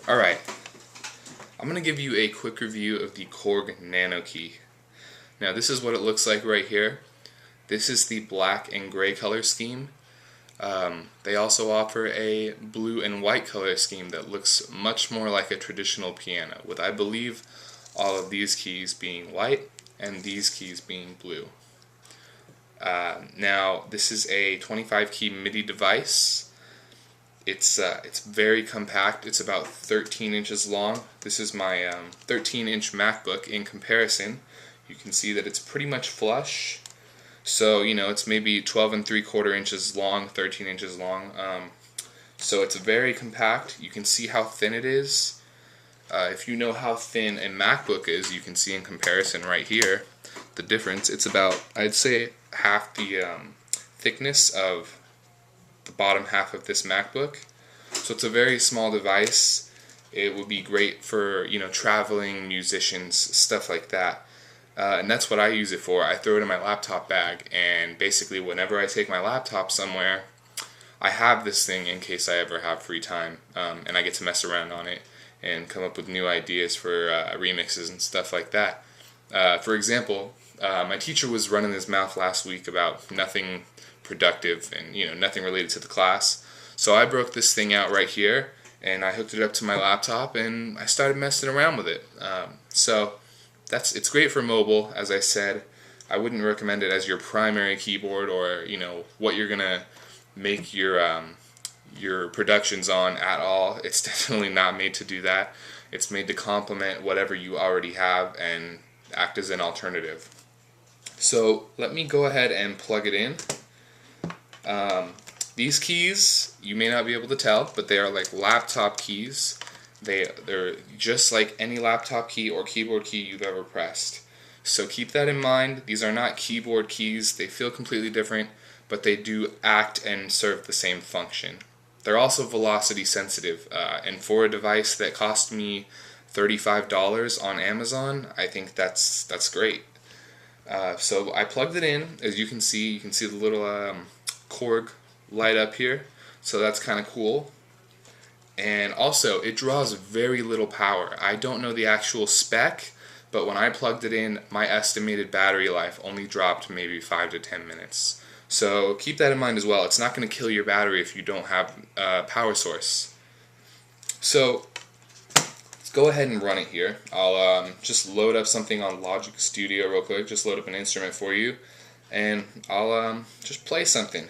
Alright, I'm going to give you a quick review of the Korg nanoKEY. Now this is what it looks like right here. This is the black and gray color scheme. They also offer a blue and white color scheme that looks much more like a traditional piano, with I believe all of these keys being white and these keys being blue. Now this is a 25 key MIDI device. It's very compact. It's about 13 inches long. This is my 13-inch MacBook. In comparison, you can see that it's pretty much flush. So, you know, it's maybe 12 3/4 inches long, 13 inches long. So it's very compact. You can see how thin it is. If you know how thin a MacBook is, you can see in comparison right here the difference. It's about, I'd say, half the thickness of the bottom half of this MacBook. So it's a very small device. It would be great for, you know, traveling, musicians, stuff like that. And that's what I use it for. I throw it in my laptop bag, and basically whenever I take my laptop somewhere, I have this thing in case I ever have free time, and I get to mess around on it and come up with new ideas for remixes and stuff like that. For example, my teacher was running his mouth last week about nothing productive and, you know, nothing related to the class. So I broke this thing out right here and I hooked it up to my laptop and I started messing around with it. So it's great for mobile, as I said. I wouldn't recommend it as your primary keyboard or, you know, what you're gonna make your productions on at all. It's definitely not made to do that. It's made to complement whatever you already have and act as an alternative. So let me go ahead and plug it in. These keys, you may not be able to tell, but they are like laptop keys. They're just like any laptop key or keyboard key you've ever pressed. So keep that in mind. These are not keyboard keys. They feel completely different, but they do act and serve the same function. They're also velocity sensitive, and for a device that cost me $35 on Amazon, I think that's great. So I plugged it in. As you can see the little Korg light up here, so that's kind of cool. And also, it draws very little power. I don't know the actual spec, but when I plugged it in, my estimated battery life only dropped maybe 5 to 10 minutes. So keep that in mind as well. It's not going to kill your battery if you don't have a power source. So let's go ahead and run it here. I'll just load up something on Logic Studio real quick. Just load up an instrument for you, and I'll just play something.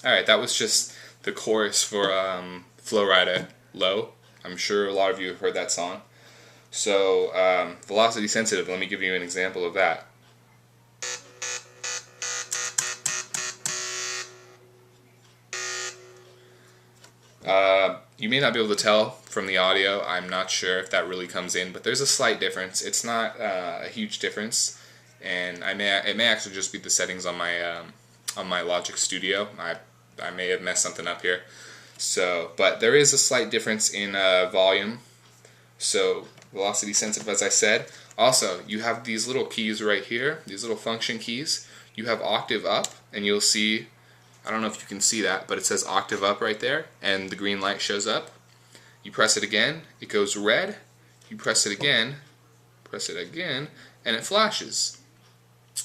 Alright, that was just the chorus for Flowrider Low. I'm sure a lot of you have heard that song. So, velocity sensitive, let me give you an example of that. You may not be able to tell from the audio. I'm not sure if that really comes in, but there's a slight difference. It's not a huge difference, and it may actually just be the settings on my Logic Studio. I may have messed something up here. So, but there is a slight difference in volume. So velocity sensitive, as I said. Also, you have these little keys right here, these little function keys. You have octave up, and you'll see, I don't know if you can see that, but it says octave up right there, and the green light shows up. You press it again, it goes red. You press it again, and it flashes.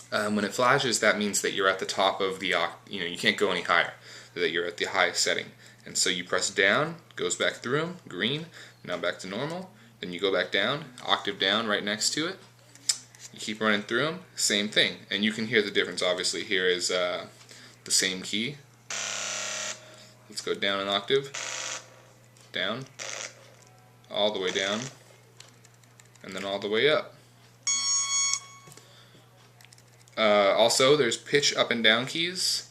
When it flashes, that means that you're at the top of the, you can't go any higher, that you're at the highest setting. And so you press down, goes back through, green, now back to normal, then you go back down, octave down right next to it. You keep running through them, same thing. And you can hear the difference, obviously. Here is the same key. Let's go down an octave, down, all the way down, and then all the way up. Also, there's pitch up and down keys.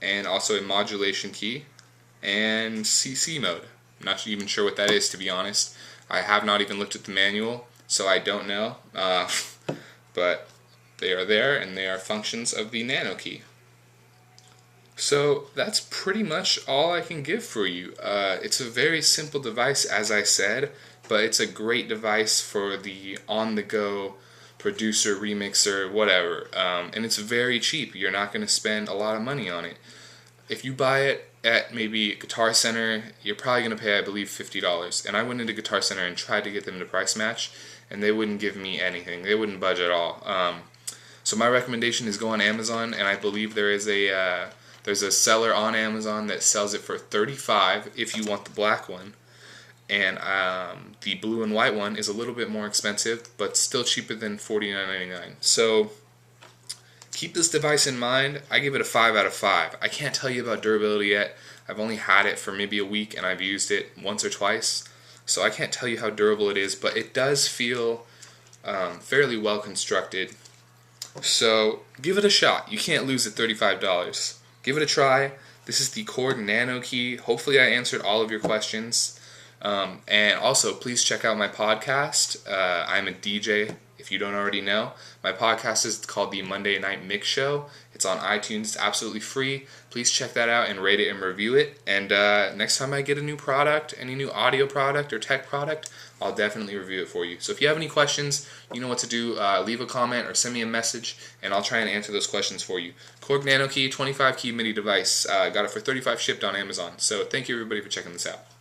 And also a modulation key and CC mode. I'm not even sure what that is, to be honest. I have not even looked at the manual. so I don't know. But they are there, and they are functions of the nanoKEY. So that's pretty much all I can give for you. It's a very simple device, as I said, but it's a great device for the on-the-go producer, remixer, whatever. And it's very cheap. You're not going to spend a lot of money on it. If you buy it at maybe Guitar Center, you're probably going to pay, I believe, $50. And I went into Guitar Center and tried to get them to price match, and they wouldn't give me anything. They wouldn't budge at all. So my recommendation is go on Amazon, and I believe there's a seller on Amazon that sells it for $35 if you want the black one. And the blue and white one is a little bit more expensive, but still cheaper than $49.99. So keep this device in mind. I give it a 5 out of 5. I can't tell you about durability yet. I've only had it for maybe a week, and I've used it once or twice. So I can't tell you how durable it is, but it does feel fairly well constructed. So give it a shot. You can't lose at $35. Give it a try. This is the Korg nanoKEY. Hopefully I answered all of your questions. And also, please check out my podcast. I'm a DJ, if you don't already know. My podcast is called the Monday Night Mix Show. It's on iTunes. It's absolutely free. Please check that out and rate it and review it. And next time I get a new product, any new audio product or tech product, I'll definitely review it for you. So if you have any questions, you know what to do. Leave a comment or send me a message, and I'll try and answer those questions for you. Korg nanoKEY 25 key MIDI device. Got it for $35 shipped on Amazon. So thank you everybody for checking this out.